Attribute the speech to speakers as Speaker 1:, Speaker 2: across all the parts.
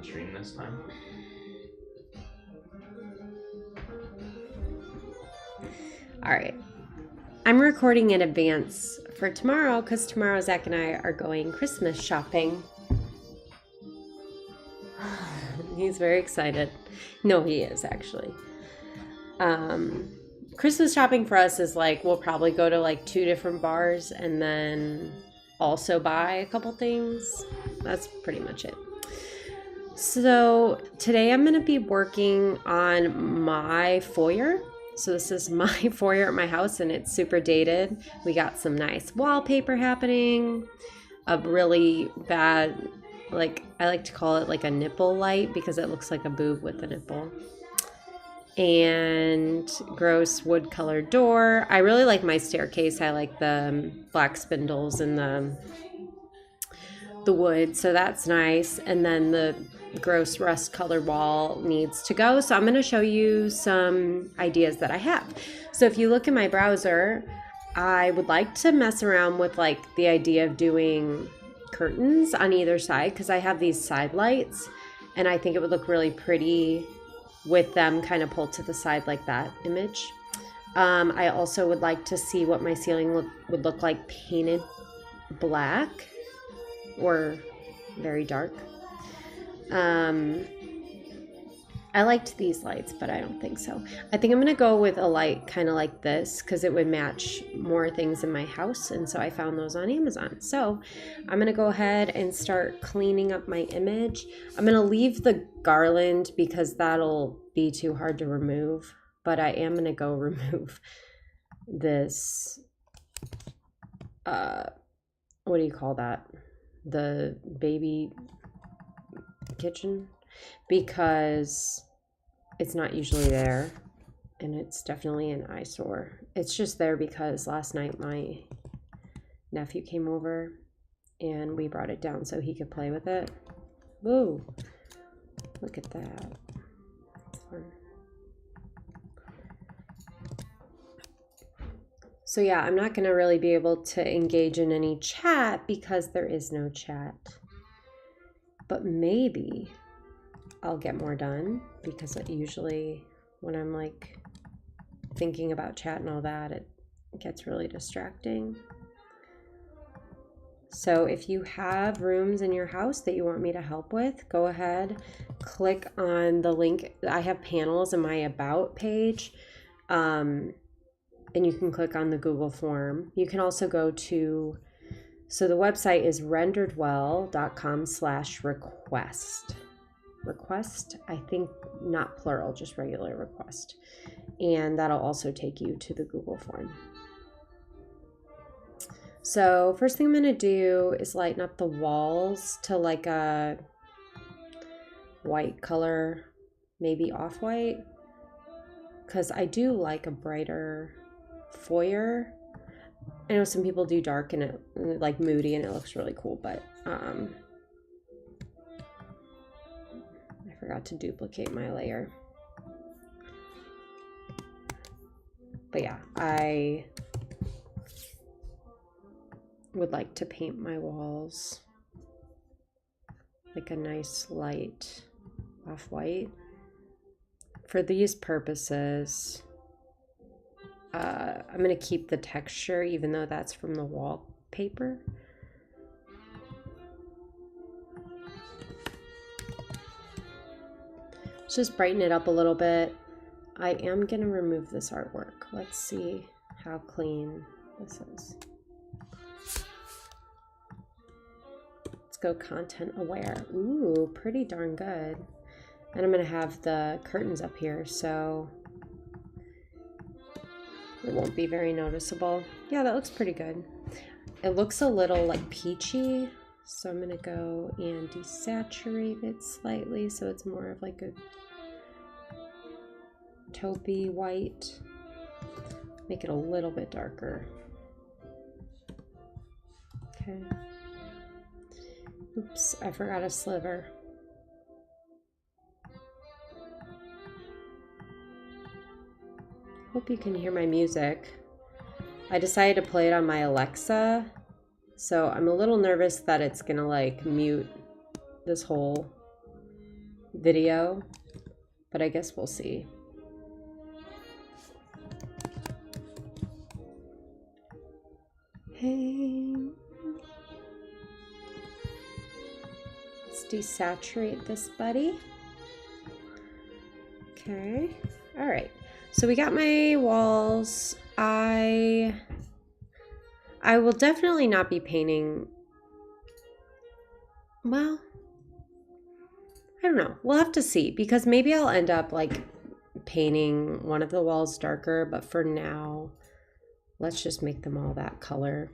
Speaker 1: stream this time.
Speaker 2: All right. I'm recording in advance for tomorrow because tomorrow Zach and I are going Christmas shopping. He's very excited. No, he is actually. Christmas shopping for us is like we'll probably go to like 2 different bars and then also buy a couple things. That's pretty much it. So today I'm going to be working on my foyer. So this is my foyer at my house and it's super dated. We got some nice wallpaper happening, a really bad, like I like to call it like a nipple light because it looks like a boob with a nipple. And gross wood colored door. I really like my staircase. I like the black spindles and the wood, so that's nice. And then the gross rust colored wall needs to go. So I'm going to show you some ideas that I have. So if you look in my browser, I would like to mess around with like the idea of doing curtains on either side because I have these side lights and I think it would look really pretty with them kind of pulled to the side like that image. I also would like to see what my ceiling would look like painted black or very dark. I liked these lights, but I don't think so. I think I'm going to go with a light kind of like this because it would match more things in my house. And so I found those on Amazon. So I'm going to go ahead and start cleaning up my image. I'm going to leave the garland because that'll be too hard to remove. But I am going to go remove this, what do you call that? The baby kitchen, because it's not usually there and it's definitely an eyesore. It's just there because last night my nephew came over and we brought it down so he could play with it. Woo! Look at that. That's fun. So yeah, I'm not going to really be able to engage in any chat because there is no chat. But maybe I'll get more done because usually when I'm like thinking about chat and all that, it gets really distracting. So if you have rooms in your house that you want me to help with, go ahead, click on the link. I have panels in my About page, and you can click on the Google form. You can also go to, so the website is renderedwell.com/request. Request, I think not plural, just regular request. And that'll also take you to the Google form. So first thing I'm going to do is lighten up the walls to like a white color, maybe off-white, because I do like a brighter foyer. I know some people do dark and it like moody and it looks really cool, but I forgot to duplicate my layer. But yeah, I would like to paint my walls like a nice light off-white. For these purposes, I'm going to keep the texture even though that's from the wallpaper. Let's just brighten it up a little bit. I am going to remove this artwork. Let's see how clean this is. Let's go content aware. Ooh, pretty darn good. And I'm going to have the curtains up here so it won't be very noticeable. Yeah, that looks pretty good. It looks a little like peachy, so I'm going to go and desaturate it slightly so it's more of like a taupey white. Make it a little bit darker. Okay. Oops, I forgot a sliver. Hope you can hear my music. I decided to play it on my Alexa, so I'm a little nervous that it's gonna like mute this whole video, but I guess we'll see. Hey, let's desaturate this buddy. Okay, all right. So we got my walls. I will definitely not be painting. Well, I don't know. We'll have to see, because maybe I'll end up like painting one of the walls darker, but for now, let's just make them all that color.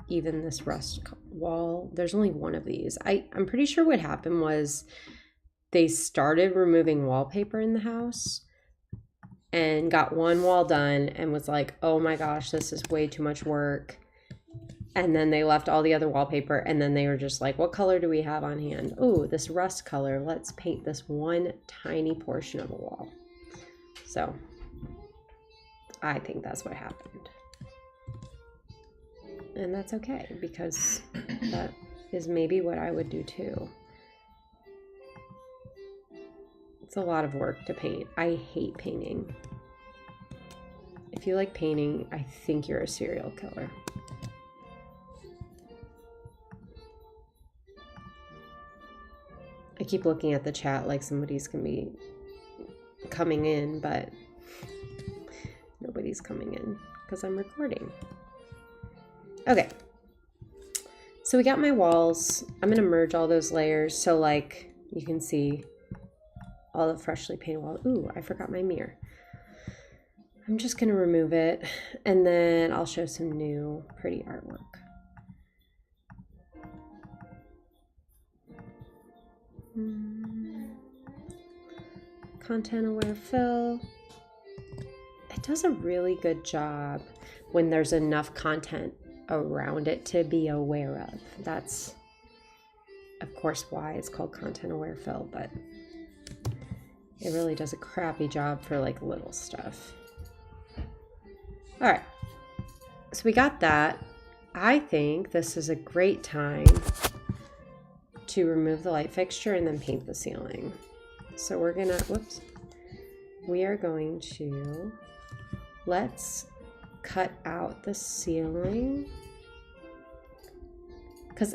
Speaker 2: Even this rust wall, there's only one of these. I'm pretty sure what happened was they started removing wallpaper in the house and got one wall done and was like, oh my gosh, this is way too much work. And then they left all the other wallpaper, and then they were just like, what color do we have on hand? Oh, this rust color. Let's paint this one tiny portion of the wall. So I think that's what happened. And that's okay, because that is maybe what I would do too. It's a lot of work to paint. I hate painting. If you like painting, I think you're a serial killer. I keep looking at the chat like somebody's gonna be coming in, but nobody's coming in because I'm recording. Okay, so we got my walls. I'm gonna merge all those layers so like you can see all the freshly painted walls. Ooh, I forgot my mirror. I'm just gonna remove it, and then I'll show some new pretty artwork. Content aware fill. It does a really good job when there's enough content around it to be aware of. That's of course why it's called content aware fill, but it really does a crappy job for like little stuff. All right, so we got that. I think this is a great time to remove the light fixture and then paint the ceiling. So we're gonna, whoops, we are going to, let's cut out the ceiling, because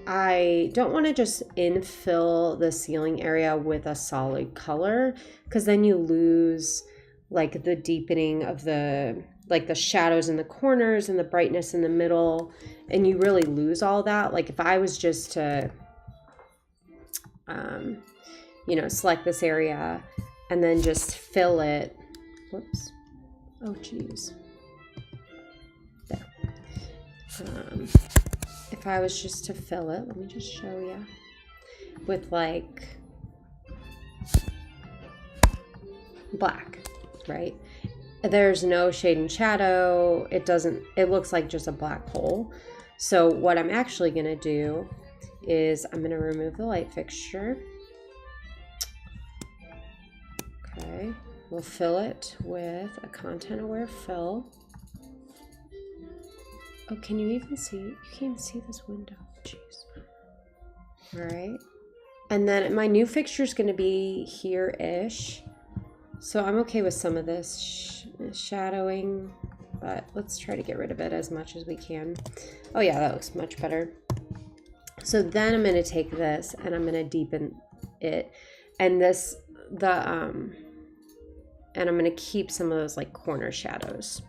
Speaker 2: I don't want to just infill the ceiling area with a solid color, because then you lose like the deepening of the, like the shadows in the corners and the brightness in the middle, and you really lose all that. Like if I was just to you know, select this area and then just fill it. Whoops. Oh, geez. There. If I was just to fill it, let me just show you with like black, right? There's no shade and shadow. It looks like just a black hole. So what I'm actually going to do is I'm going to remove the light fixture. Okay, we'll fill it with a content aware fill. Oh, can you even see? You can't even see this window. Jeez. All right. And then my new fixture is going to be here-ish. So I'm okay with some of this shadowing, but let's try to get rid of it as much as we can. Oh yeah, that looks much better. So then I'm going to take this and I'm going to deepen it, and and I'm going to keep some of those like corner shadows.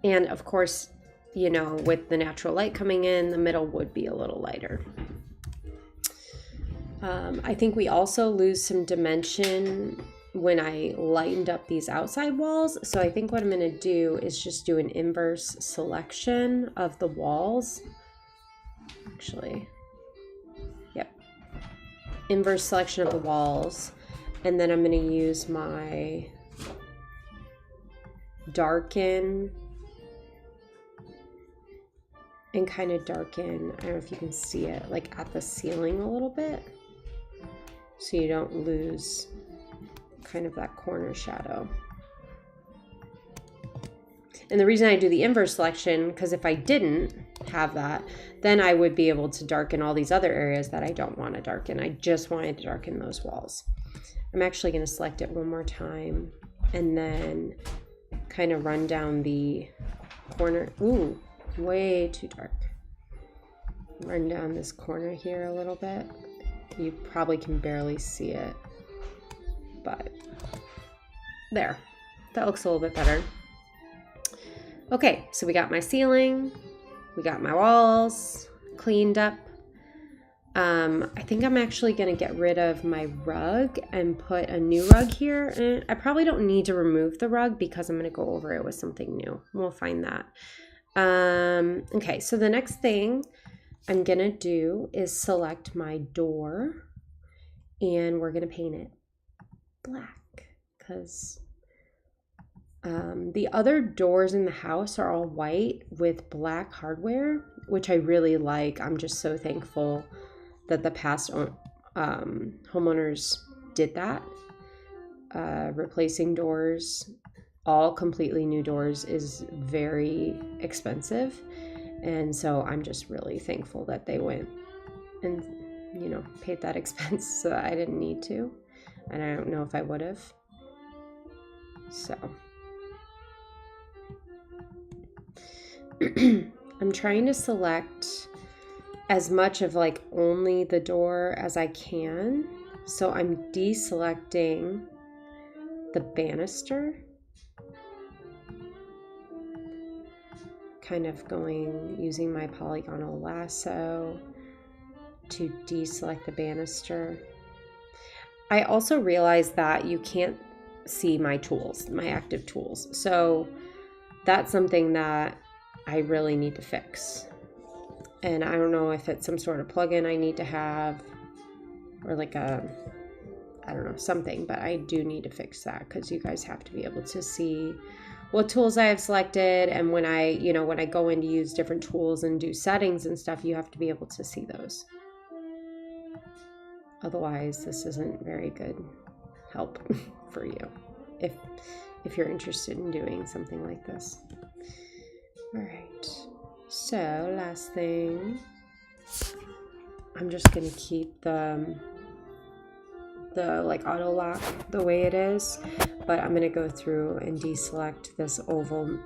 Speaker 2: And of course, you know, with the natural light coming in, the middle would be a little lighter. I think we also lose some dimension when I lightened up these outside walls. So I think what I'm going to do is just do an inverse selection of the walls. Actually, yep. Inverse selection of the walls. And then I'm going to use my darken and kind of darken, I don't know if you can see it, like at the ceiling a little bit, so you don't lose kind of that corner shadow. And the reason I do the inverse selection, because if I didn't, have that, then I would be able to darken all these other areas that I don't want to darken. I just wanted to darken those walls. I'm actually going to select it one more time and then kind of run down the corner. Ooh, way too dark. Run down this corner here a little bit. You probably can barely see it, but there. That looks a little bit better. Okay, so we got my ceiling, we got my walls cleaned up. I think I'm actually going to get rid of my rug and put a new rug here. And I probably don't need to remove the rug because I'm going to go over it with something new. We'll find that. Okay, so the next thing I'm going to do is select my door, and we're going to paint it black because the other doors in the house are all white with black hardware, which I really like. I'm just so thankful that the past homeowners did that. Replacing doors, all completely new doors, is very expensive. And so I'm just really thankful that they went and, you know, paid that expense so that I didn't need to. And I don't know if I would have. So I'm trying to select as much of like only the door as I can. So I'm deselecting the banister, kind of using my polygonal lasso to deselect the banister. I also realized that you can't see my tools, my active tools. So that's something that I really need to fix. And I don't know if it's some sort of plugin I need to have or like I don't know, something, but I do need to fix that because you guys have to be able to see what tools I have selected. And when I go in to use different tools and do settings and stuff, you have to be able to see those. Otherwise, this isn't very good help for you if you're interested in doing something like this. All right. So last thing, I'm just going to keep the like auto lock the way it is, but I'm going to go through and deselect this oval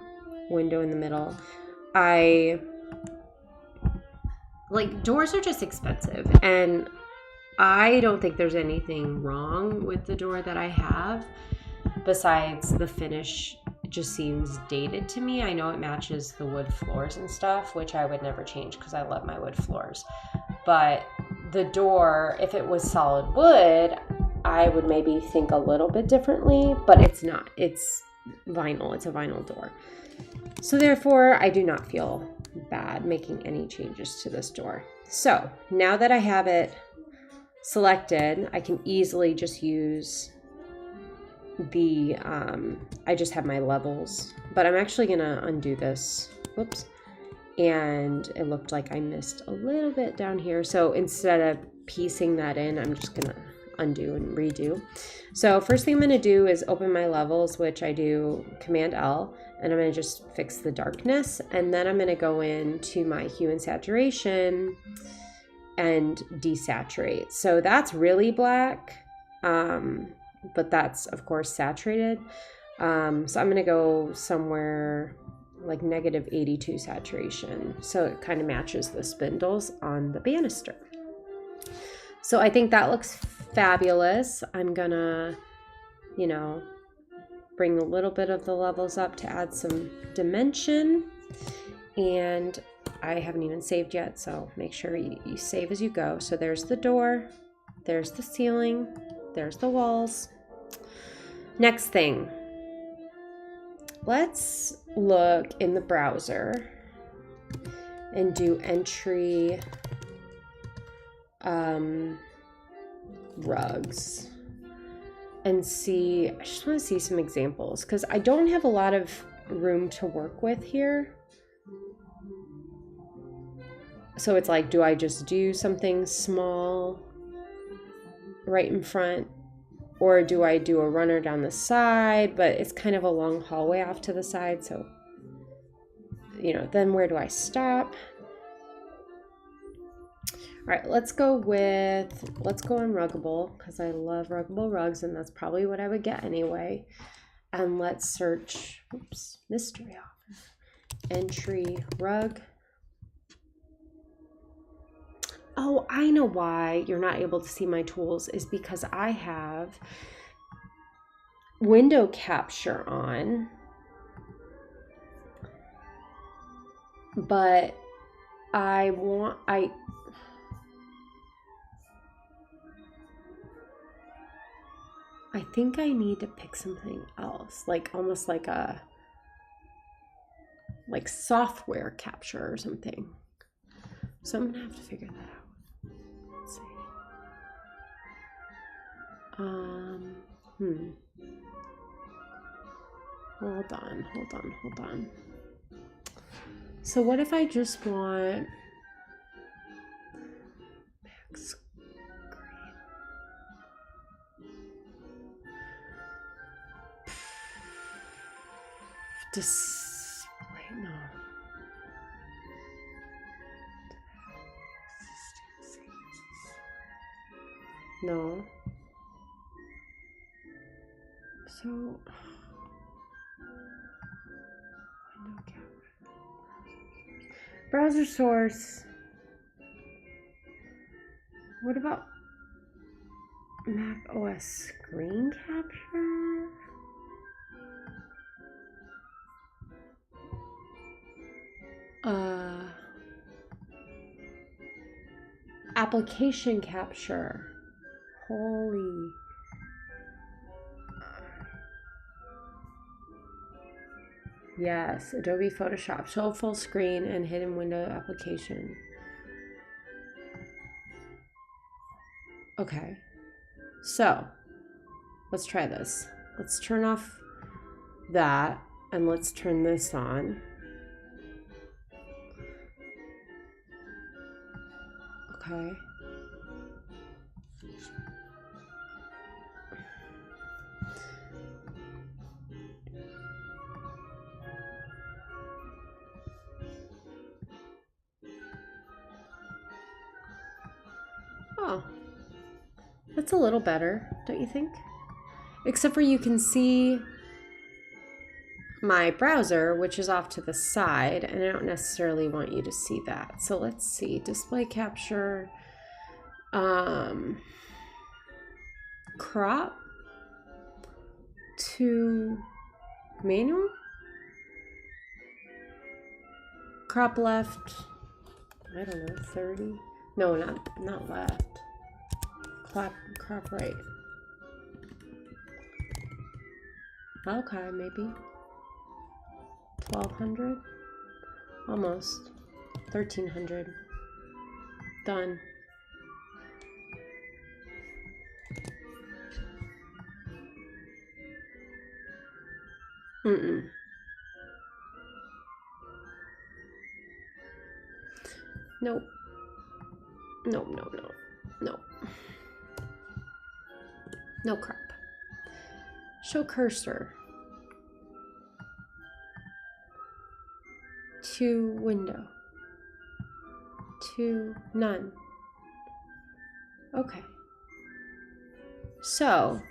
Speaker 2: window in the middle. Doors are just expensive, and I don't think there's anything wrong with the door that I have besides the finish. It just seems dated to me. I know it matches the wood floors and stuff, which I would never change because I love my wood floors. But the door, if it was solid wood, I would maybe think a little bit differently, but it's not. It's vinyl. It's a vinyl door. So therefore, I do not feel bad making any changes to this door. So now that I have it selected, I can easily just use I just have my levels, but I'm actually going to undo this. Whoops. And it looked like I missed a little bit down here. So instead of piecing that in, I'm just going to undo and redo. So first thing I'm going to do is open my levels, which I do Command L, and I'm going to just fix the darkness. And then I'm going to go into my hue and saturation and desaturate. So that's really black. But that's of course saturated. So I'm going to go somewhere like -82 saturation. So it kind of matches the spindles on the banister. So I think that looks fabulous. I'm going to, bring a little bit of the levels up to add some dimension. And I haven't even saved yet, so make sure you save as you go. So there's the door, there's the ceiling, there's the walls. Next thing, let's look in the browser and do entry rugs and see. I just want to see some examples because I don't have a lot of room to work with here. So it's like, do I just do something small right in front, or do I do a runner down the side? But it's kind of a long hallway off to the side, so then where do I stop? right, let's go on Ruggable because I love Ruggable rugs and that's probably what I would get anyway. And let's search, oops, mystery offer, entry rug. Oh, I know why you're not able to see my tools is because I have window capture on, but I think I need to pick something else, like almost like a software capture or something. So I'm gonna have to figure that out. Let's see. Hold on. So what if I just want max display? No. So window camera. Browser source. What about Mac OS screen capture? Application capture. Holy. Yes, Adobe Photoshop. Show full screen and hidden window application. Okay. So, let's try this. Let's turn off that and let's turn this on. Okay. Oh, that's a little better, don't you think? Except for you can see my browser, which is off to the side, and I don't necessarily want you to see that. So let's see, display capture, crop to manual, crop left, I don't know, 30. No, not left. Crop right. Okay, maybe 1200, almost 1300. Done. Nope. No. No crop. Show cursor. To window. To none. Okay. So,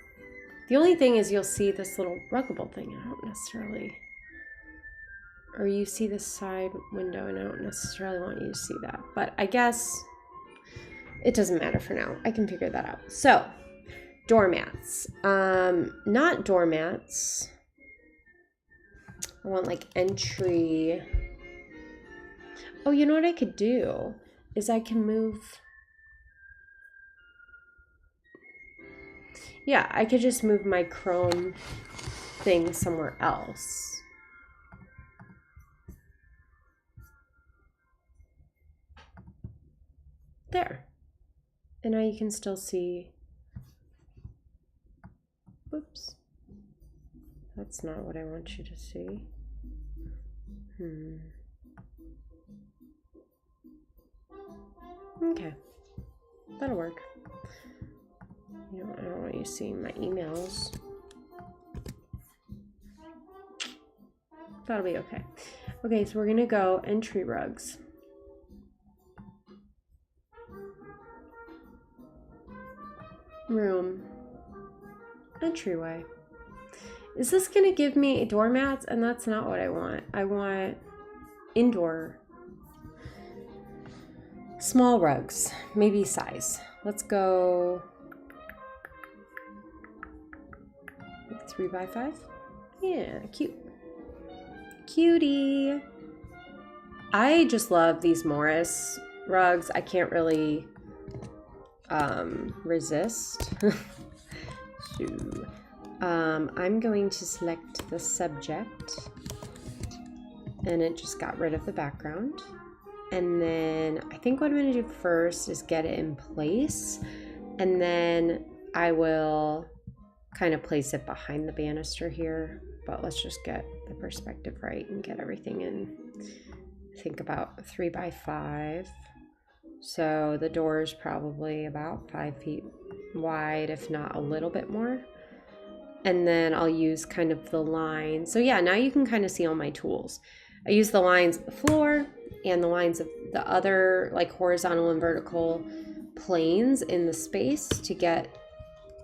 Speaker 2: the only thing is you'll see this little ruggable thing. I don't necessarily... Or you see this side window and I don't necessarily want you to see that. But I guess it doesn't matter for now. I can figure that out. So, doormats. Not doormats. I want like entry. Oh, you know what I could do is I can move. Yeah, I could just move my Chrome thing somewhere else. There. And now you can still see. Whoops. That's not what I want you to see. Okay. That'll work. You know, I don't want you seeing my emails. That'll be okay. Okay, so we're gonna go entry rugs. room entryway. Is this gonna give me doormats? And that's not what I want. I want indoor small rugs, maybe size. Let's go 3x5. Yeah, cute. Cutie. I just love these Morris rugs. I can't really resist. So, I'm going to select the subject, and it just got rid of the background. And then I think what I'm going to do first is get it in place, and then I will kind of place it behind the banister here. But let's just get the perspective right and get everything in. Think about 3x5. So the door is probably about 5 feet wide, if not a little bit more. And then I'll use kind of the line. So yeah, now you can kind of see all my tools. I use the lines of the floor and the lines of the other like horizontal and vertical planes in the space to get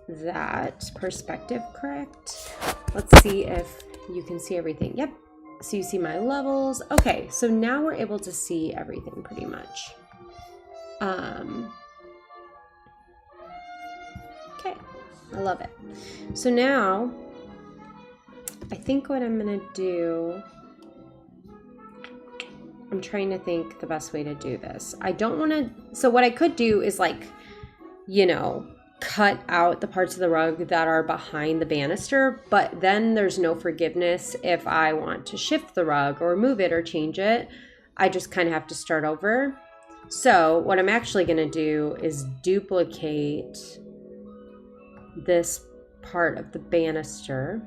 Speaker 2: that perspective correct. Let's see if you can see everything. Yep. So you see my levels. Okay, so now we're able to see everything pretty much. Okay, I love it. So now I think what I'm gonna do, I'm trying to think the best way to do this. I don't want to, so what I could do is like, you know, cut out the parts of the rug that are behind the banister, but then there's no forgiveness if I want to shift the rug or move it or change it. I just kind of have to start over. So what I'm actually going to do is duplicate this part of the banister,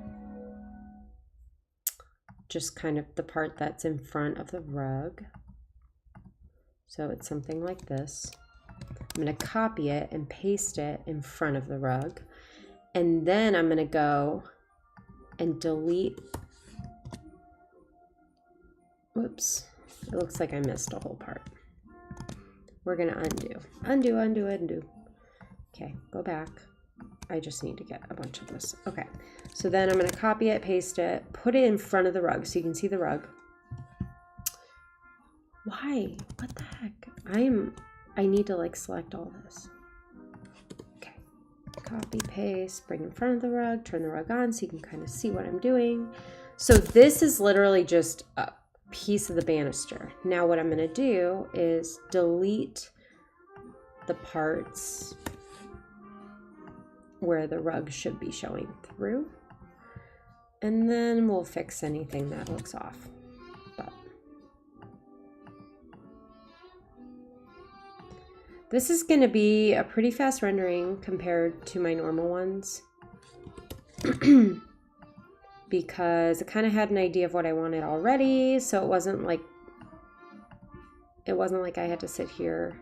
Speaker 2: just kind of the part that's in front of the rug. So it's something like this. I'm going to copy it and paste it in front of the rug. And then I'm going to go and delete. Whoops. It looks like I missed a whole part. We're going to undo. Undo, undo, undo. Okay, go back. I just need to get a bunch of this. Okay, so then I'm going to copy it, paste it, put it in front of the rug so you can see the rug. Why? What the heck? I need to like select all this. Okay, copy, paste, bring in front of the rug, turn the rug on so you can kind of see what I'm doing. So this is literally just a piece of the banister. Now what I'm going to do is delete the parts where the rug should be showing through, and then we'll fix anything that looks off. But this is going to be a pretty fast rendering compared to my normal ones because I kind of had an idea of what I wanted already, so it wasn't like I had to sit here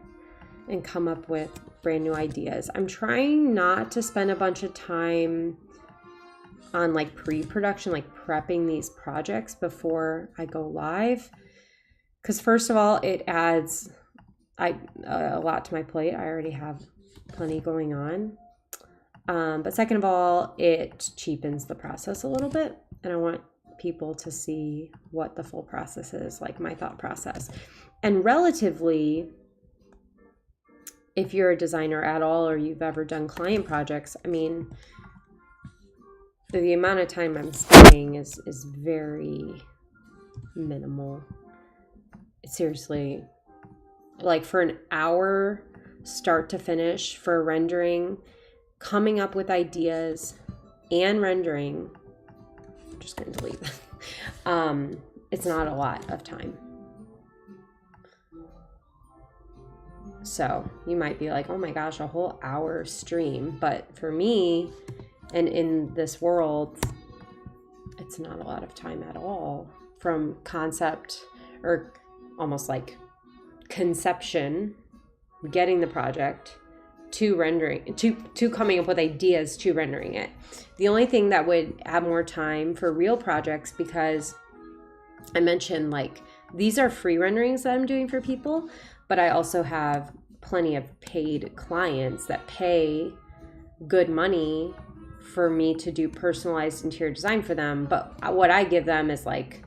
Speaker 2: and come up with brand new ideas. I'm trying not to spend a bunch of time on like pre-production, like prepping these projects before I go live. Because first of all, it adds a lot to my plate. I already have plenty going on. But second of all, it cheapens the process a little bit. And I want people to see what the full process is, like my thought process. And relatively, if you're a designer at all or you've ever done client projects, I mean, the amount of time I'm spending is very minimal. Seriously, like for an hour, start to finish for rendering, coming up with ideas and rendering, I'm just going to delete that. It's not a lot of time. So you might be like, oh my gosh, a whole hour stream. But for me, and in this world, it's not a lot of time at all from concept or almost like conception, getting the project to rendering, to coming up with ideas to rendering it. The only thing that would add more time for real projects, because I mentioned like these are free renderings that I'm doing for people, but I also have plenty of paid clients that pay good money for me to do personalized interior design for them. But what I give them is like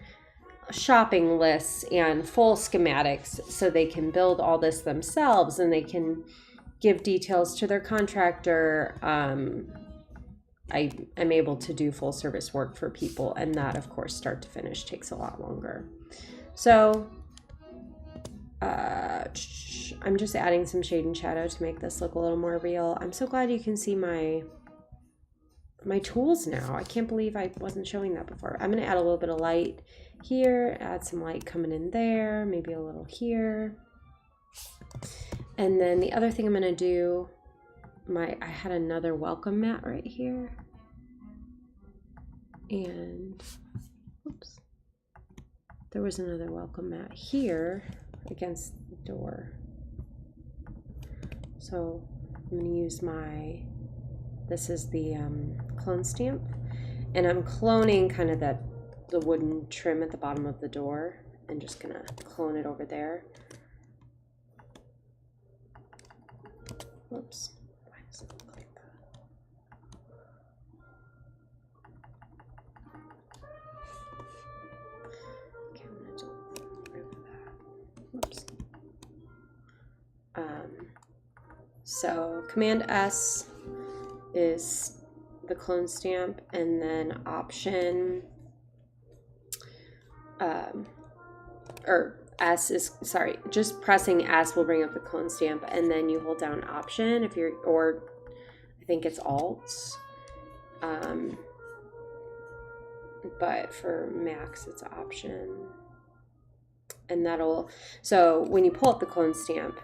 Speaker 2: shopping lists and full schematics so they can build all this themselves and they can give details to their contractor. I am able to do full service work for people, and that, of course, start to finish takes a lot longer. So I'm just adding some shade and shadow to make this look a little more real. I'm so glad you can see my tools now. I can't believe I wasn't showing that before. I'm going to add a little bit of light here, add some light coming in there, maybe a little here. And then the other thing I'm going to do, I had another welcome mat right here. And oops. There was another welcome mat here against the door. So I'm going to use this is the clone stamp, and I'm cloning kind of the wooden trim at the bottom of the door, and just gonna clone it over there. Whoops, why does it look like that? Okay, I'm gonna delete that. Whoops. So Command S is the clone stamp, and then Option or S is, sorry, just pressing S will bring up the clone stamp, and then you hold down Option if you're, or I think it's Alt, but for Macs it's Option, and so when you pull up the clone stamp,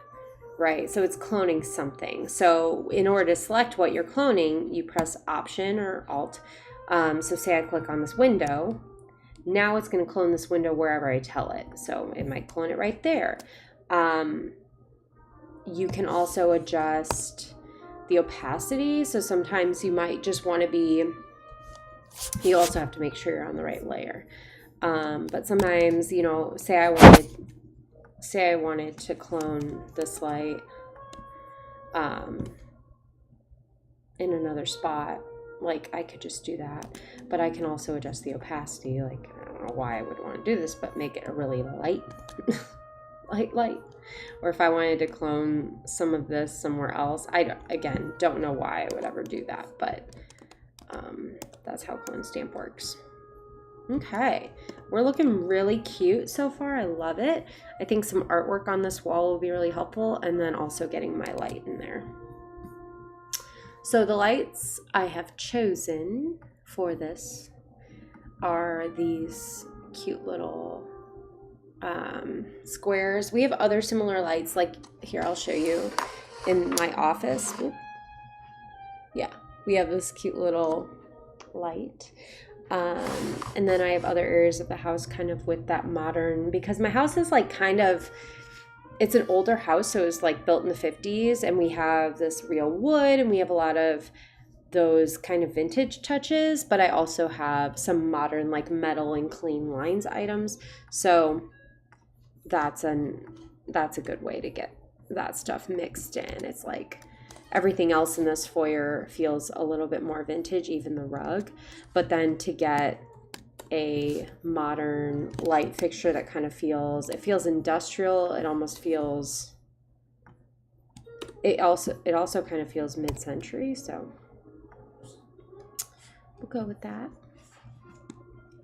Speaker 2: right, so it's cloning something. So in order to select what you're cloning, you press Option or Alt. So say I click on this window. Now it's going to clone this window wherever I tell it. So it might clone it right there. You can also adjust the opacity. So sometimes you might just want to be, you also have to make sure you're on the right layer. But sometimes, you know, say I wanted to clone this light in another spot, like I could just do that, but I can also adjust the opacity. Like, I don't know why I would want to do this, but make it a really light light. Or if I wanted to clone some of this somewhere else, again don't know why I would ever do that, but that's how clone stamp works. Okay, we're looking really cute so far. I love it. I think some artwork on this wall will be really helpful, and then also getting my light in there. So the lights I have chosen for this are these cute little squares. We have other similar lights, like here, I'll show you in my office. Oop. Yeah, we have this cute little light. And then I have other areas of the house kind of with that modern, because my house is like kind of, it's an older house, so it was like built in the 50s, and we have this real wood, and we have a lot of those kind of vintage touches, but I also have some modern like metal and clean lines items. So that's a good way to get that stuff mixed in. It's like everything else in this foyer feels a little bit more vintage, even the rug, but then to get a modern light fixture that kind of feels industrial, it almost feels, it also kind of feels mid-century, so we'll go with that.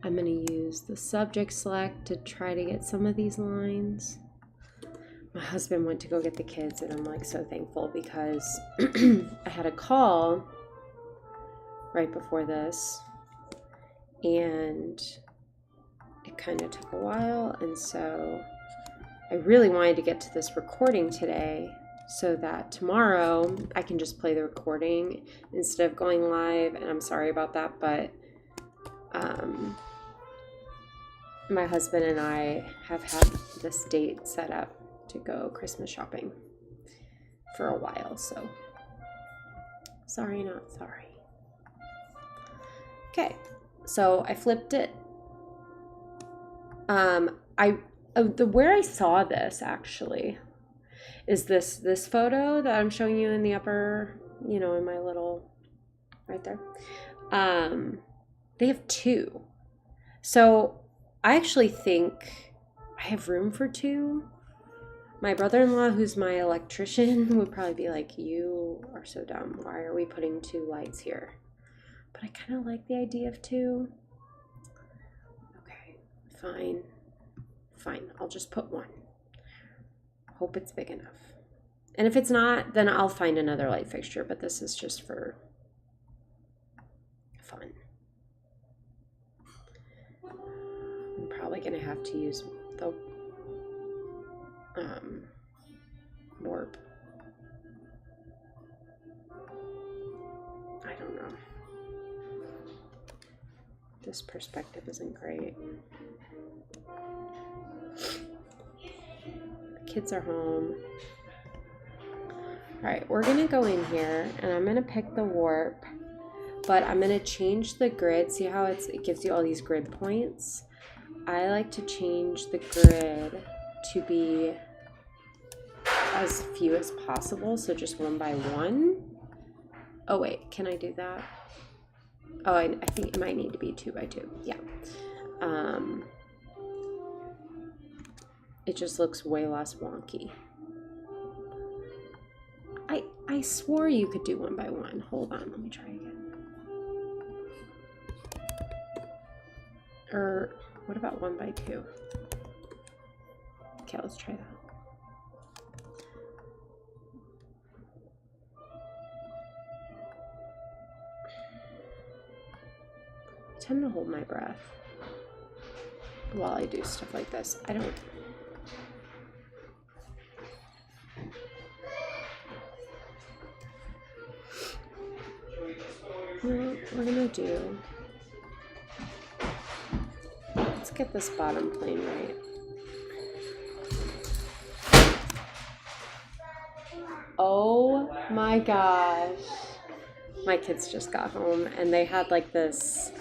Speaker 2: I'm going to use the subject select to try to get some of these lines. My husband went to go get the kids, and I'm like so thankful, because I had a call right before this, and it kind of took a while, and so I really wanted to get to this recording today so that tomorrow I can just play the recording instead of going live, and I'm sorry about that, but my husband and I have had this date set up to go Christmas shopping for a while, so sorry, not sorry. Okay, so I flipped it. Where I saw this actually is this photo that I'm showing you in the upper, you know, in my little right there. They have 2. So I actually think I have room for 2. My brother-in-law, who's my electrician, would probably be like, you are so dumb. Why are we putting 2 lights here? But I kind of like the idea of 2. Okay, fine. Fine, I'll just put 1. Hope it's big enough. And if it's not, then I'll find another light fixture, but this is just for fun. I'm probably going to have to use the warp. I don't know. This perspective isn't great. The kids are home. All right, we're gonna go in here and I'm gonna pick the warp, but I'm gonna change the grid. See how it gives you all these grid points? I like to change the grid to be as few as possible, so just 1 by 1. Oh wait, can I do that? Oh, I think it might need to be 2 by 2. Yeah. It just looks way less wonky. I swore you could do 1 by 1. Hold on, let me try again. Or what about 1 by 2? Okay, let's try that. I tend to hold my breath while I do stuff like this. I don't. What we're gonna do, let's get this bottom plane right. Oh my gosh. My kids just got home and they had like this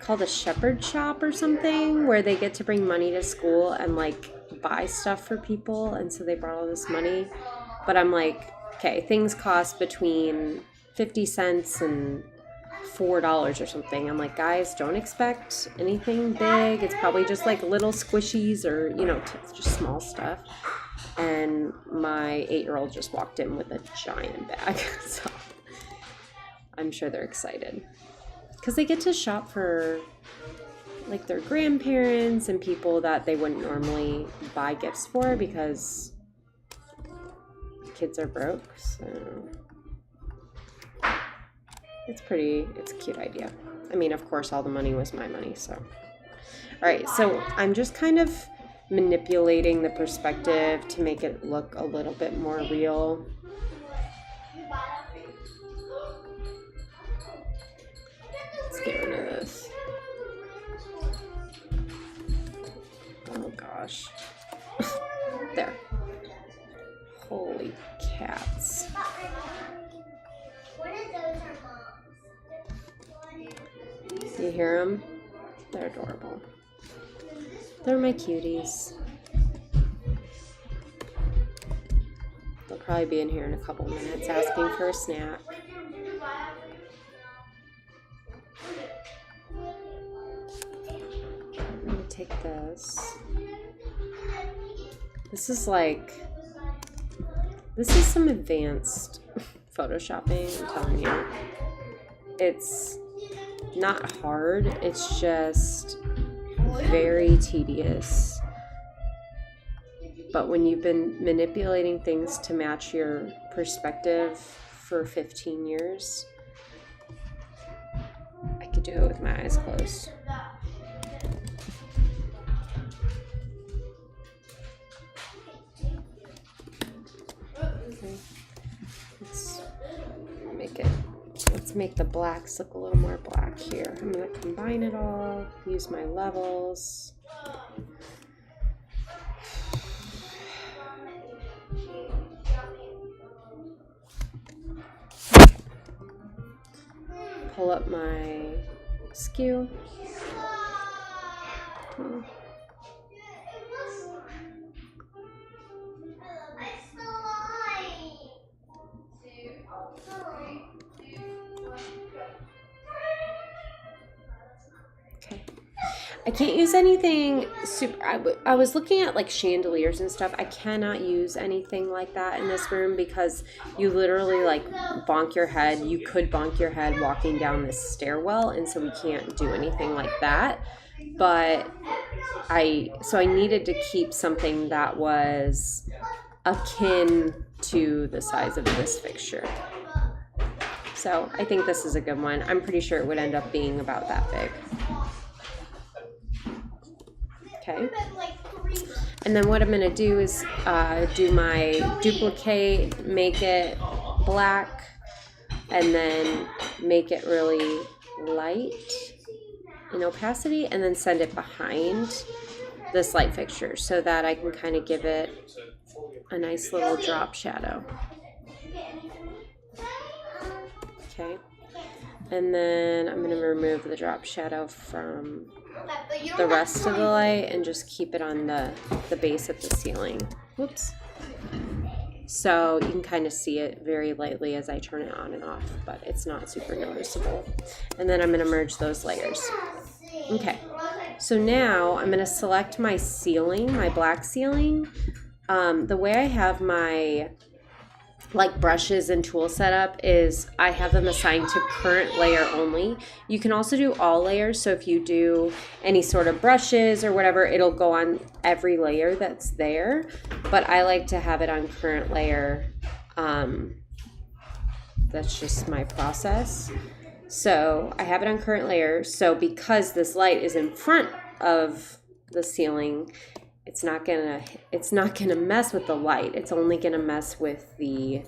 Speaker 2: called a shepherd shop or something where they get to bring money to school and like buy stuff for people, and so they brought all this money. But I'm like, okay, things cost between 50 cents and $4 or something. I'm like, guys, don't expect anything big. It's probably just like little squishies or, you know, just small stuff. And my 8-year-old just walked in with a giant bag. So I'm sure they're excited because they get to shop for like their grandparents and people that they wouldn't normally buy gifts for because kids are broke. So it's a cute idea. I mean, of course, all the money was my money, so. All right, so I'm just kind of manipulating the perspective to make it look a little bit more real. Let's get rid of this. Oh gosh. There. Holy cats. You hear them? They're adorable. They're my cuties. They'll probably be in here in a couple minutes asking for a snack. I'm gonna take this. This is some advanced photoshopping, I'm telling you. It's not hard, it's just very tedious. But when you've been manipulating things to match your perspective for 15 years, I could do it with my eyes closed. Okay. Let's make the blacks look a little more black here. I'm going to combine it all, use my levels. Pull up my skew. I can't use anything super. I was looking at like chandeliers and stuff. I cannot use anything like that in this room because you literally like bonk your head. You could bonk your head walking down this stairwell, and so we can't do anything like that. But I needed to keep something that was akin to the size of this fixture. So I think this is a good one. I'm pretty sure it would end up being about that big. Okay. And then what I'm going to do is do my duplicate, make it black, and then make it really light in opacity, and then send it behind this light fixture so that I can kind of give it a nice little drop shadow. Okay. And then I'm going to remove the drop shadow from the rest of the light and just keep it on the base of the ceiling. Whoops. So you can kind of see it very lightly as I turn it on and off, but it's not super noticeable. And then I'm going to merge those layers. Okay. So now I'm going to select my ceiling, my black ceiling. The way I have my like brushes and tool setup is I have them assigned to current layer only. You can also do all layers, so if you do any sort of brushes or whatever, it'll go on every layer that's there, but I like to have it on current layer. That's just my process. So I have it on current layer, so because this light is in front of the ceiling, it's not gonna mess with the light. It's only gonna mess with the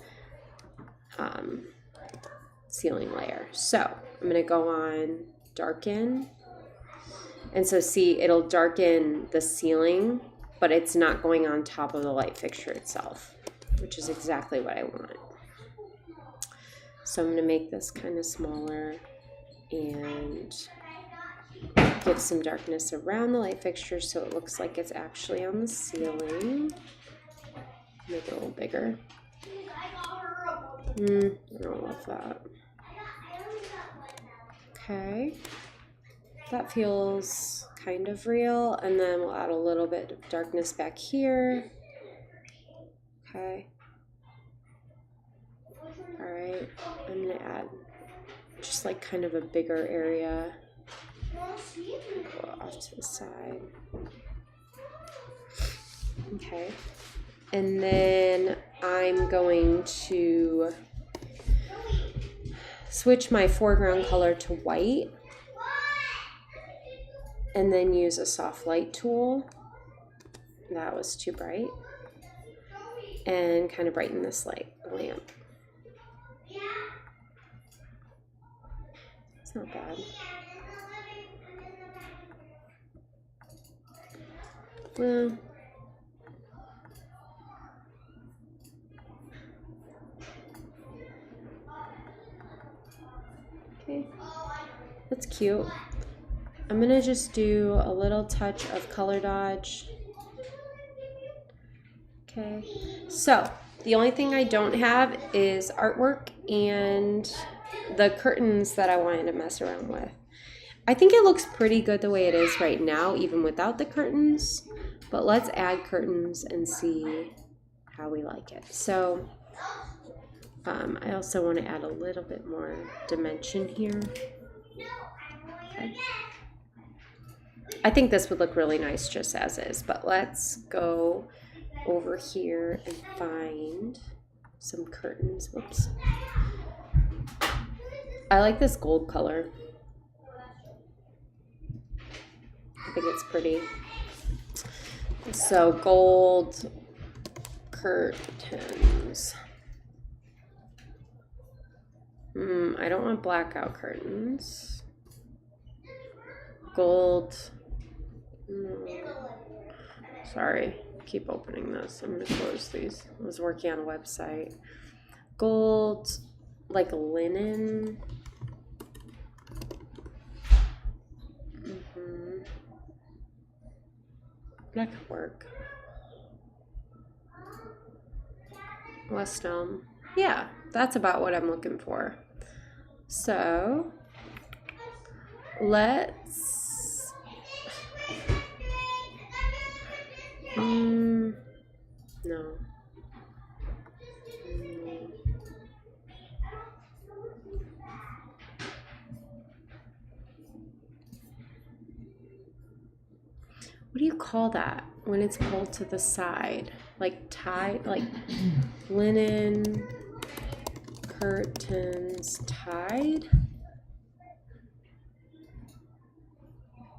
Speaker 2: ceiling layer. So I'm gonna go on darken, and so see, it'll darken the ceiling, but it's not going on top of the light fixture itself, which is exactly what I want. So I'm gonna make this kind of smaller and give some darkness around the light fixture so it looks like it's actually on the ceiling. Make it a little bigger. I don't love that. Okay. That feels kind of real. And then we'll add a little bit of darkness back here. Okay. All right. I'm going to add just like kind of a bigger area. Go off to the side. Okay. And then I'm going to switch my foreground color to white and then use a soft light tool. That was too bright. And kind of brighten this lamp. It's not bad. Well, okay, that's cute. I'm gonna just do a little touch of color dodge. Okay, so the only thing I don't have is artwork and the curtains that I wanted to mess around with. I think it looks pretty good the way it is right now, even without the curtains, but let's add curtains and see how we like it. So I also want to add a little bit more dimension here. Okay. I think this would look really nice just as is, but let's go over here and find some curtains. Whoops. I like this gold color. I think it's pretty. So gold curtains. I don't want blackout curtains. Gold. Sorry, keep opening this. I'm gonna close these. I was working on a website. Gold, like linen. That could work. West Elm. Yeah, that's about what I'm looking for. So let's No. What do you call that when it's pulled to the side? Like tied, like linen curtains tied?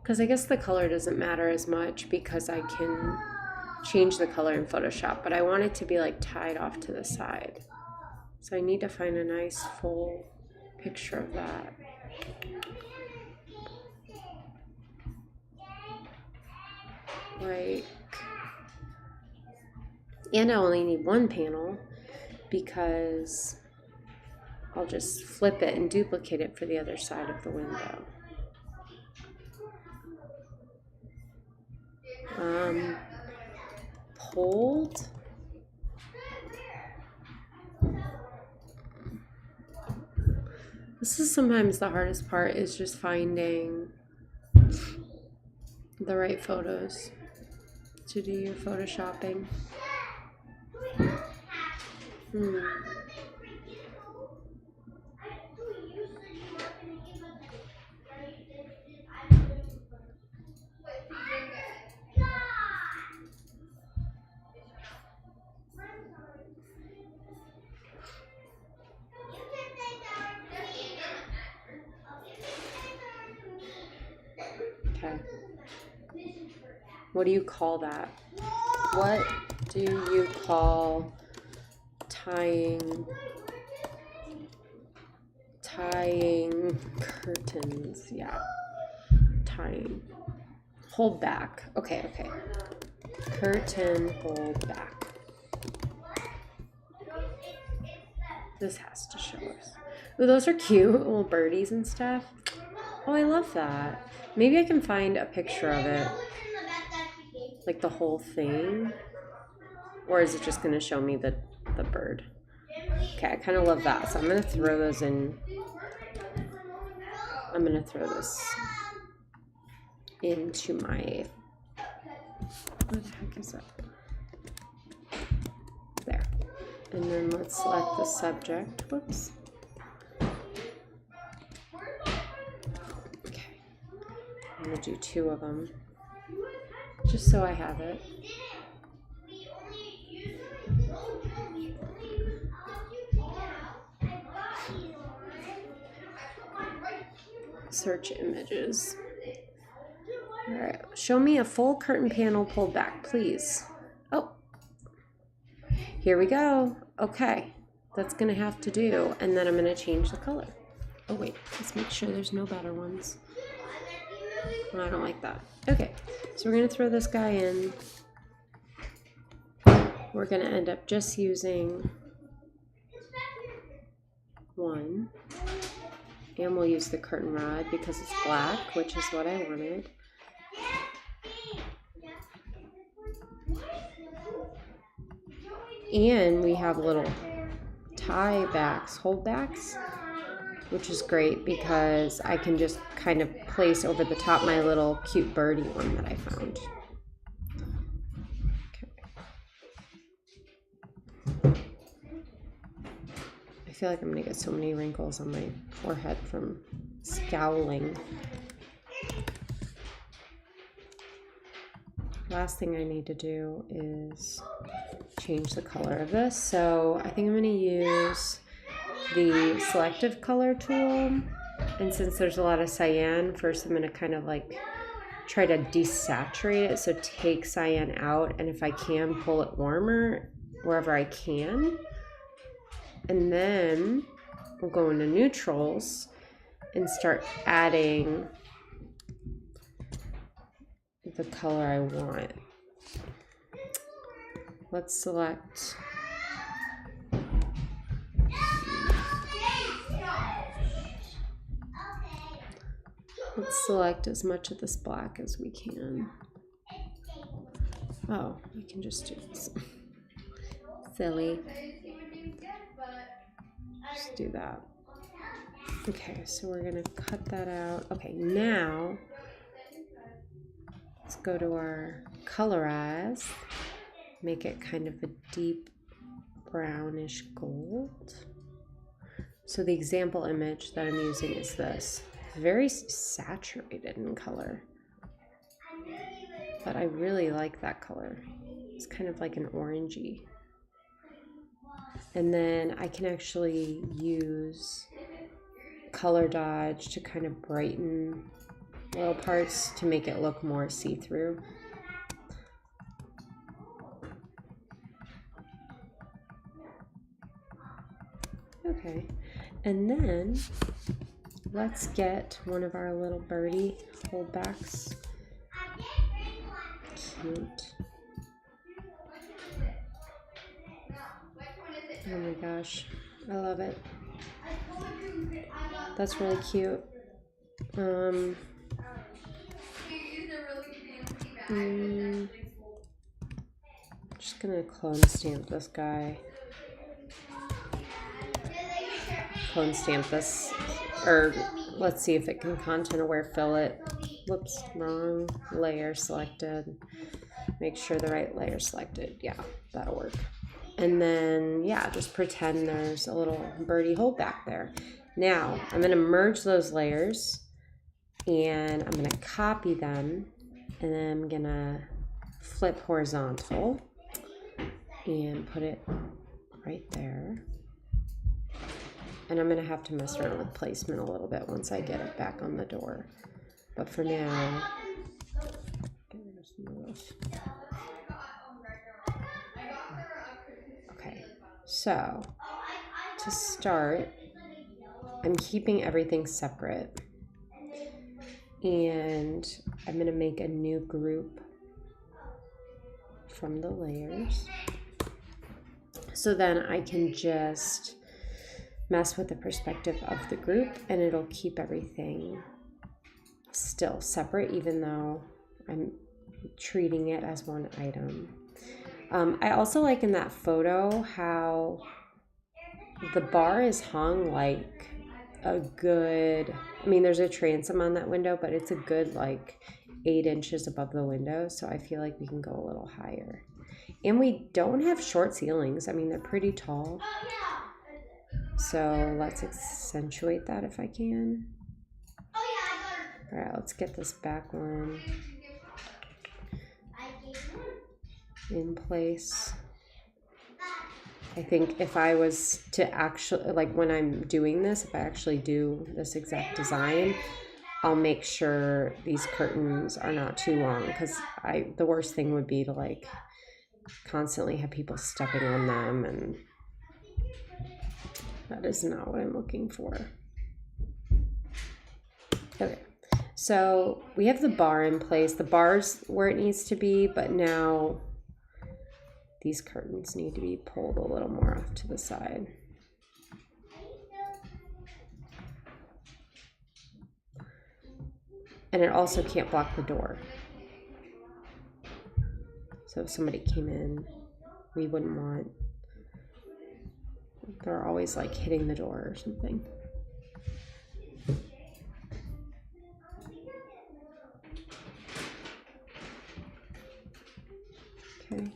Speaker 2: Because I guess the color doesn't matter as much because I can change the color in Photoshop, but I want it to be like tied off to the side. So I need to find a nice full picture of that. Like, and I only need one panel because I'll just flip it and duplicate it for the other side of the window. Pulled. This is sometimes the hardest part, is just finding the right photos to do your photoshopping. Okay. What do you call that? What do you call tying curtains? Yeah. Tying. Hold back. Okay. Curtain hold back. This has to show us. Oh, those are cute, little birdies and stuff. Oh, I love that. Maybe I can find a picture of it, like the whole thing. Or is it just going to show me the bird? Okay, I kind of love that. So I'm going to throw those in. I'm going to throw this into my... What the heck is that? There. And then let's select the subject. Whoops. Okay. I'm going to do 2 of them, just so I have it. Search images. All right, show me a full curtain panel pulled back, please. Oh, here we go. Okay, that's gonna have to do. And then I'm gonna change the color. Oh wait, let's make sure there's no better ones. Oh, I don't like that. Okay, so we're gonna throw this guy in. We're gonna end up just using 1. And we'll use the curtain rod because it's black, which is what I wanted. And we have little tie backs, hold backs, which is great because I can just kind of place over the top my little cute birdie one that I found. Okay. I feel like I'm gonna get so many wrinkles on my forehead from scowling. Last thing I need to do is change the color of this. So I think I'm gonna use the selective color tool. And since there's a lot of cyan, first I'm gonna kind of like try to desaturate it. So take cyan out, and if I can, pull it warmer wherever I can. And then we'll go into neutrals and start adding the color I want. Let's select as much of this black as we can. Oh, you can just do this. Silly. Just do that. Okay, so we're gonna cut that out. Okay, now Let's go to our colorize, make it kind of a deep brownish gold. So the example image that I'm using is this. Very saturated in color, but I really like that color. It's kind of like an orangey. And then I can actually use color dodge to kind of brighten little parts to make it look more see-through. Okay, and then let's get one of our little birdie holdbacks. Cute. Oh my gosh, I love it. That's really cute. Just gonna clone stamp this guy. Clone stamp this, or let's see if it can content aware fill it. Whoops, wrong layer selected. Make sure the right layer selected. Yeah, that'll work. And then, yeah, just pretend there's a little birdie hold back there. Now, I'm gonna merge those layers and I'm gonna copy them, and then I'm gonna flip horizontal and put it right there. And I'm gonna have to mess around with placement a little bit once I get it back on the door. But for now, okay, so to start, I'm keeping everything separate. And I'm gonna make a new group from the layers. So then I can just mess with the perspective of the group and it'll keep everything still separate even though I'm treating it as one item. I also like in that photo how the bar is hung like a good, I mean there's a transom on that window, but it's a good like 8 inches above the window, so I feel like we can go a little higher. And we don't have short ceilings. I mean, they're pretty tall. So let's accentuate that if I can. All right, let's get this back one in place. I think if I was to actually, like when I'm doing this, if I actually do this exact design, I'll make sure these curtains are not too long, because the worst thing would be to like constantly have people stepping on them, and that is not what I'm looking for. Okay, so we have the bar in place. The bar's where it needs to be, but now these curtains need to be pulled a little more off to the side. And it also can't block the door. So if somebody came in, we wouldn't want, they're always like hitting the door or something. Okay,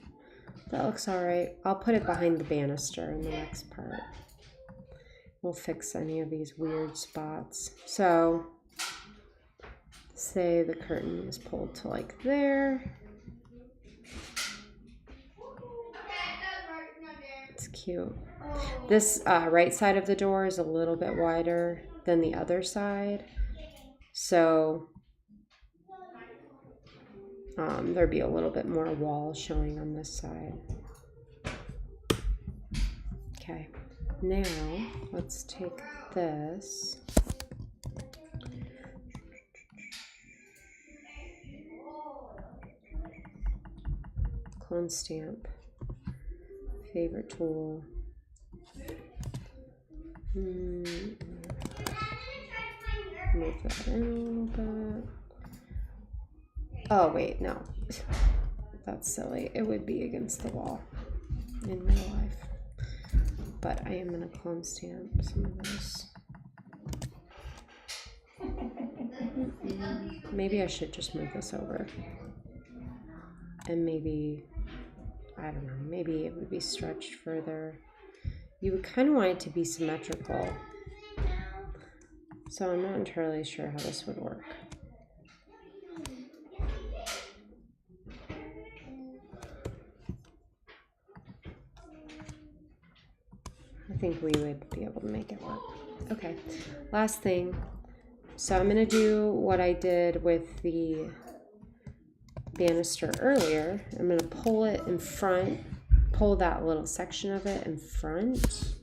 Speaker 2: that looks all right. I'll put it behind the banister in the next part. We'll fix any of these weird spots. So say the curtain is pulled to like there. It's cute. This right side of the door is a little bit wider than the other side, so there'd be a little bit more wall showing on this side. Okay, now let's take this. Clone stamp. Favorite tool. Move that in a little bit. Oh wait, no. That's silly. It would be against the wall in real life. But I am gonna clone stamp some of this. Maybe I should just move this over. and maybe, I don't know, maybe it would be stretched further. You would kind of want it to be symmetrical. So I'm not entirely sure how this would work. I think we would be able to make it work. Okay, last thing. So I'm gonna do what I did with the banister earlier. I'm gonna pull it in front, pull that little section of it in front.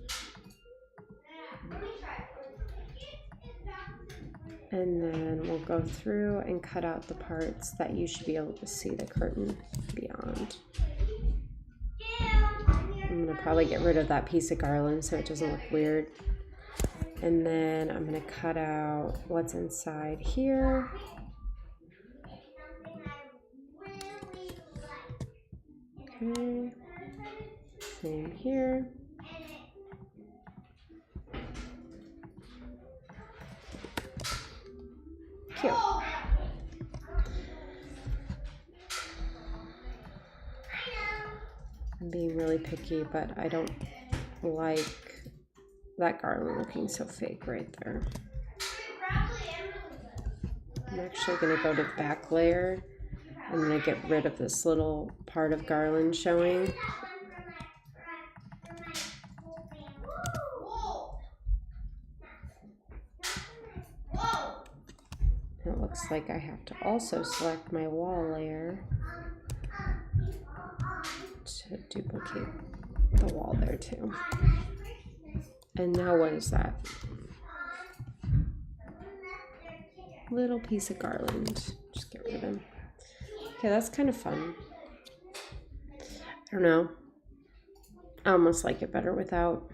Speaker 2: And then we'll go through and cut out the parts that you should be able to see the curtain beyond. I'm gonna probably get rid of that piece of garland so it doesn't look weird. And then I'm gonna cut out what's inside here. Okay, same here. Cute. I'm being really picky, but I don't like that garland looking so fake right there. I'm actually going to go to back layer. I'm going to get rid of this little part of garland showing. It looks like I have to also select my wall layer to duplicate the wall there too. And now what is that? Little piece of garland. Just get rid of him. Okay, that's kind of fun. I don't know. I almost like it better without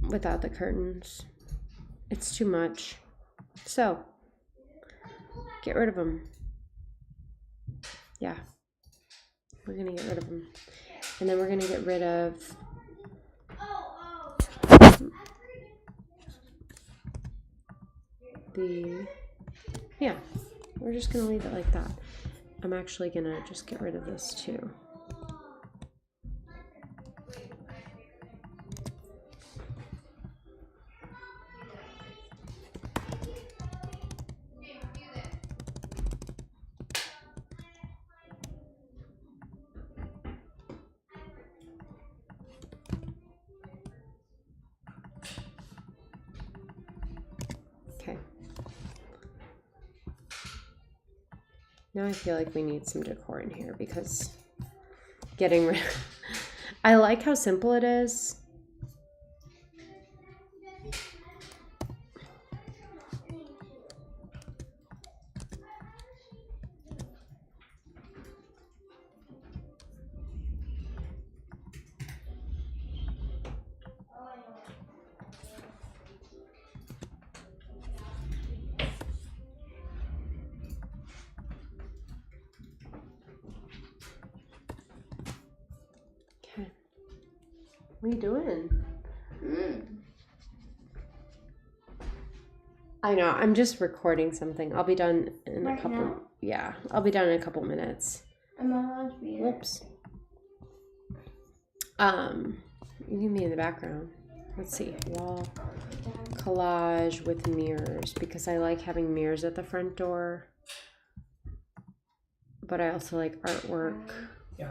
Speaker 2: the curtains. It's too much. So, get rid of them. Yeah. We're going to get rid of them. And then we're going to get rid of yeah, we're just going to leave it like that. I'm actually going to just get rid of this too. Okay. Now I feel like we need some decor in here because getting rid I like how simple it is. What are you doing? I know, I'm just recording something. I'll be done in a couple. Now? Yeah, I'll be done in a couple minutes.
Speaker 1: I'm on lunch meeting.
Speaker 2: Whoops. You can be in the background. Let's see. Wall collage with mirrors because I like having mirrors at the front door. But I also like artwork.
Speaker 3: Yeah.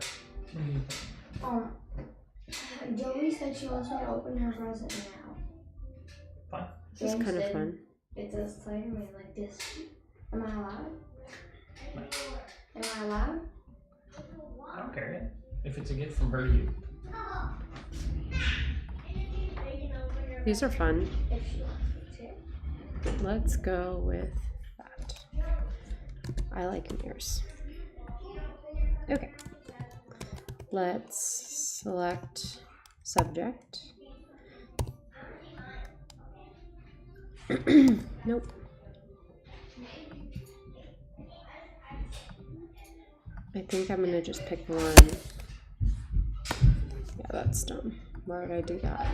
Speaker 1: Joey said she wants me to open her present now.
Speaker 3: Fine.
Speaker 2: This is kind of fun.
Speaker 1: It's a Spider-Man like this. Am I allowed? Am I allowed?
Speaker 3: I don't care yet. If it's a gift from her to you.
Speaker 2: These are fun.
Speaker 1: If she wants me to.
Speaker 2: Let's go with that. I like mirrors. Okay. Let's select subject. Nope. I think I'm gonna just pick one. Yeah, that's dumb. Why would I do that?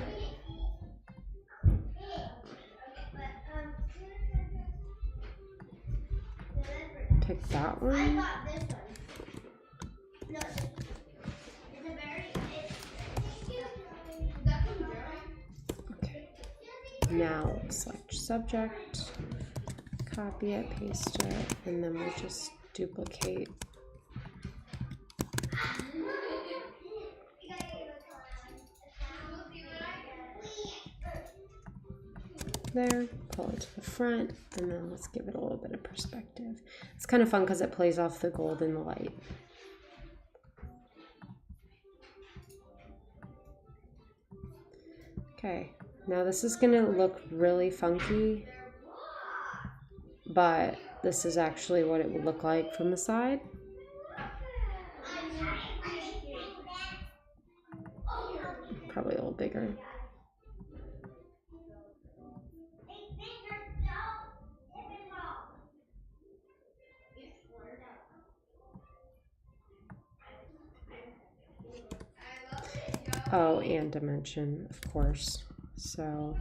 Speaker 2: pick that one. Okay. Now select subject, copy it, paste it, and then we'll just duplicate. There, pull it to the front, and then let's give it a little bit of perspective. It's kind of fun because it plays off the gold in the light. Okay, now this is gonna look really funky, but this is actually what it would look like from the side. Probably a little bigger. Oh, and dimension, of course. So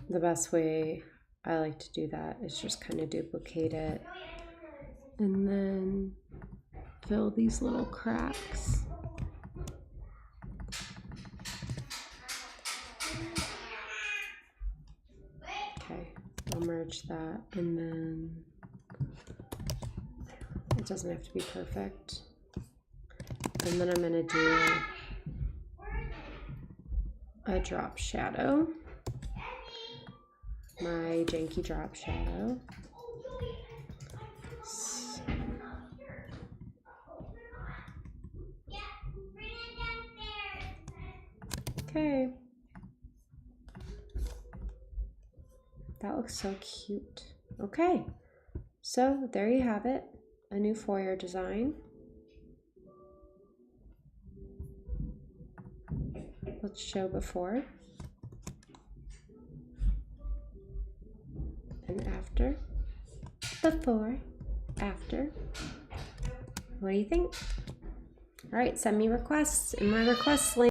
Speaker 2: the best way I like to do that is just kind of duplicate it and then fill these little cracks. Okay, I'll merge that, and then it doesn't have to be perfect. And then I'm going to do a drop shadow, my janky drop shadow. Okay. That looks so cute. Okay, so there you have it, a new foyer design. Let's show before and after. Before, after. What do you think? All right, send me requests in my requests link.